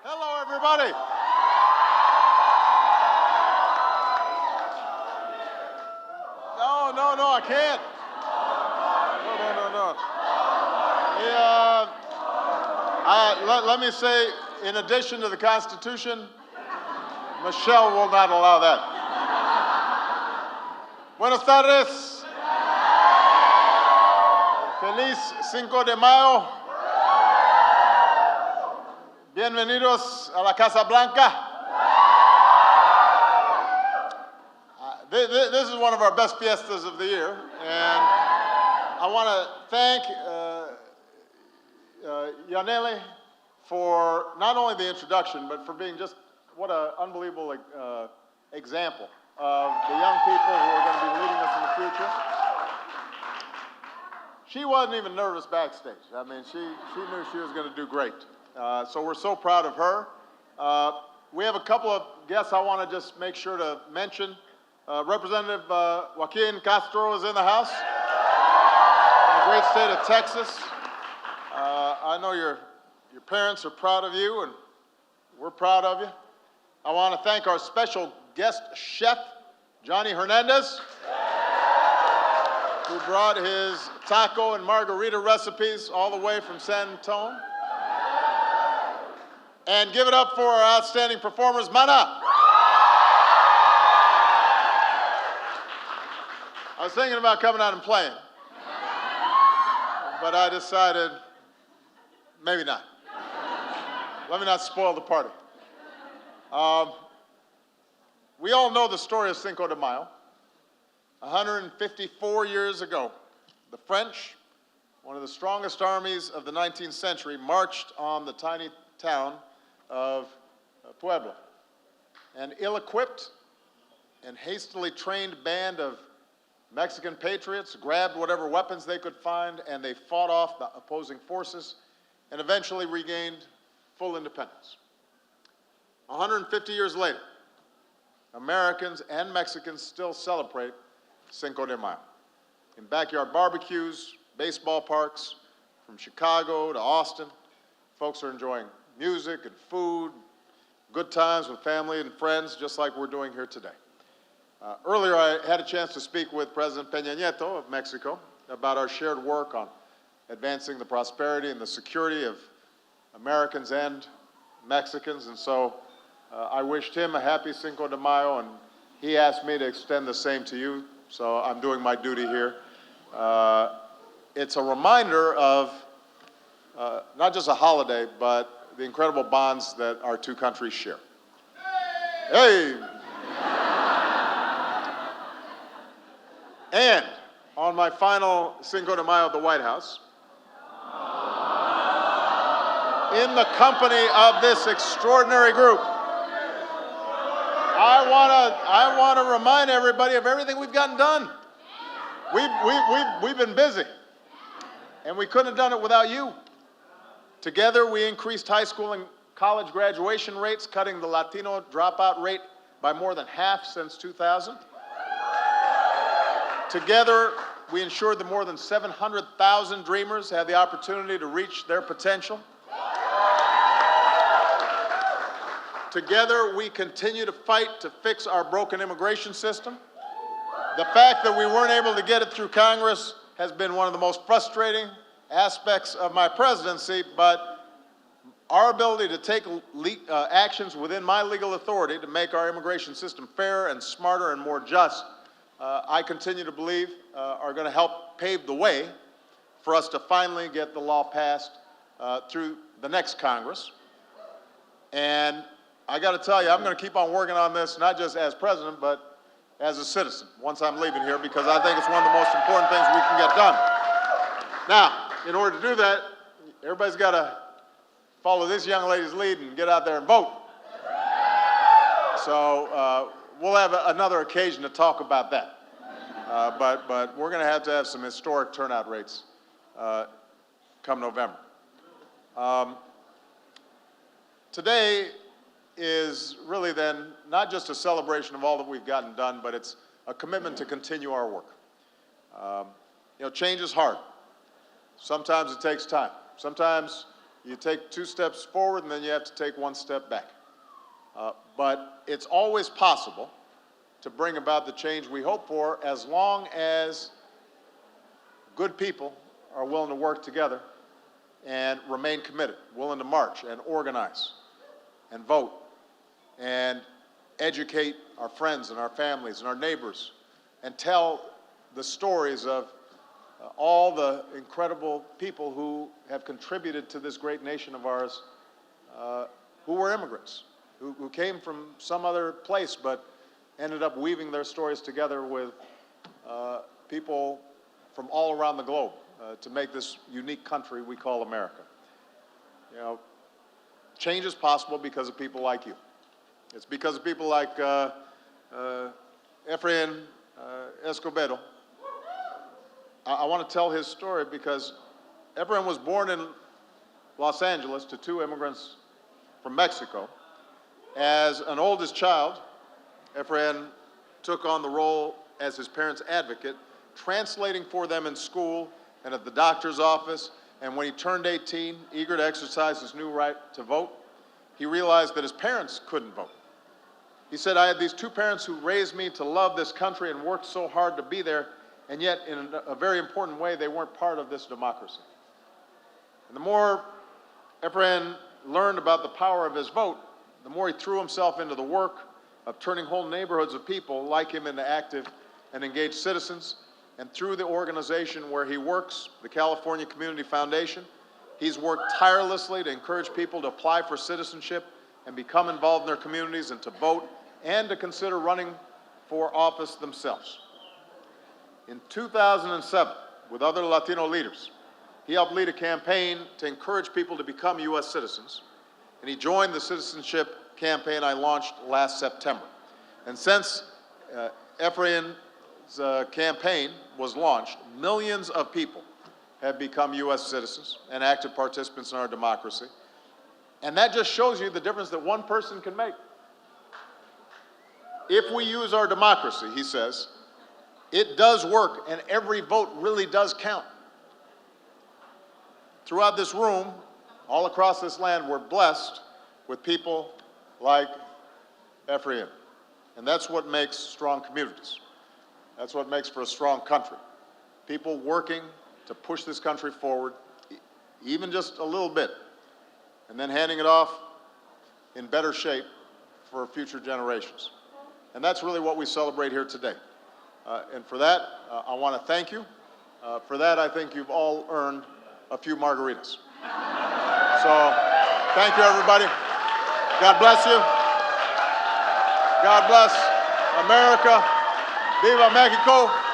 Hello, everybody. No, I can't. No. Let me say, in addition to the Constitution, Michelle will not allow that. Buenas tardes. Feliz Cinco de Mayo. Bienvenidos a la Casa Blanca. This is one of our best fiestas of the year, and I want to thank Yaneli for not only the introduction, but for being just what an unbelievable example of the young people who are going to be leading us in the future. She wasn't even nervous backstage. I mean, she knew she was going to do great. So we're so proud of her. We have a couple of guests I want to just make sure to mention. Representative Joaquin Castro is in the house from the great state of Texas. I know your parents are proud of you, and we're proud of you. I want to thank our special guest chef, Johnny Hernandez, who brought his taco and margarita recipes all the way from San Antonio. And give it up for our outstanding performers, Mana. I was thinking about coming out and playing, but I decided maybe not. Let me not spoil the party. We all know the story of Cinco de Mayo. 154 years ago, the French, one of the strongest armies of the 19th century, marched on the tiny town of Puebla. An ill-equipped and hastily trained band of Mexican patriots grabbed whatever weapons they could find, and they fought off the opposing forces and eventually regained full independence. 150 years later, Americans and Mexicans still celebrate Cinco de Mayo. In backyard barbecues, baseball parks, from Chicago to Austin, folks are enjoying music and food, good times with family and friends, just like we're doing here today. Earlier, I had a chance to speak with President Peña Nieto of Mexico about our shared work on advancing the prosperity and the security of Americans and Mexicans, and so I wished him a happy Cinco de Mayo, and he asked me to extend the same to you, so I'm doing my duty here. It's a reminder of not just a holiday, but the incredible bonds that our two countries share. Hey! And on my final Cinco de Mayo at the White House, in the company of this extraordinary group, I want to remind everybody of everything we've gotten done. We've been busy, and we couldn't have done it without you. Together, we increased high school and college graduation rates, cutting the Latino dropout rate by more than half since 2000. Together, we ensured that more than 700,000 dreamers had the opportunity to reach their potential. Together, we continue to fight to fix our broken immigration system. The fact that we weren't able to get it through Congress has been one of the most frustrating aspects of my presidency, but our ability to take actions within my legal authority to make our immigration system fairer and smarter and more just, I continue to believe are going to help pave the way for us to finally get the law passed through the next Congress. And I got to tell you, I'm going to keep on working on this, not just as president, but as a citizen once I'm leaving here, because I think it's one of the most important things we can get done. Now, in order to do that, everybody's got to follow this young lady's lead and get out there and vote. So we'll have another occasion to talk about that. But we're going to have some historic turnout rates come November. Today is really then not just a celebration of all that we've gotten done, but it's a commitment to continue our work. Change is hard. Sometimes it takes time. Sometimes You take 2 steps forward, and then you have to take 1 step back. But it's always possible to bring about the change we hope for, as long as good people are willing to work together and remain committed, willing to march and organize and vote and educate our friends and our families and our neighbors and tell the stories of all the incredible people who have contributed to this great nation of ours, who were immigrants, who came from some other place but ended up weaving their stories together with people from all around the globe to make this unique country we call America. You know, change is possible because of people like you. It's because of people like Efrain Escobedo. I want to tell his story because Efrain was born in Los Angeles to 2 immigrants from Mexico. As an oldest child, Efrain took on the role as his parents' advocate, translating for them in school and at the doctor's office. And when he turned 18, eager to exercise his new right to vote, he realized that his parents couldn't vote. He said, I had these 2 parents who raised me to love this country and worked so hard to be there, and yet in a very important way, they weren't part of this democracy. And the more Efrain learned about the power of his vote, the more he threw himself into the work of turning whole neighborhoods of people like him into active and engaged citizens. And through the organization where he works, the California Community Foundation, he's worked tirelessly to encourage people to apply for citizenship and become involved in their communities and to vote and to consider running for office themselves. In 2007, with other Latino leaders, he helped lead a campaign to encourage people to become U.S. citizens, and he joined the citizenship campaign I launched last September. And since Efrain's campaign was launched, millions of people have become U.S. citizens and active participants in our democracy. And that just shows you the difference that one person can make. If we use our democracy, he says, it does work, and every vote really does count. Throughout this room, all across this land, we're blessed with people like Efrain. And that's what makes strong communities. That's what makes for a strong country. People working to push this country forward, even just a little bit, and then handing it off in better shape for future generations. And that's really what we celebrate here today. And for that, I want to thank you. For that, I think you've all earned a few margaritas. So, thank you, everybody. God bless you. God bless America. Viva Mexico.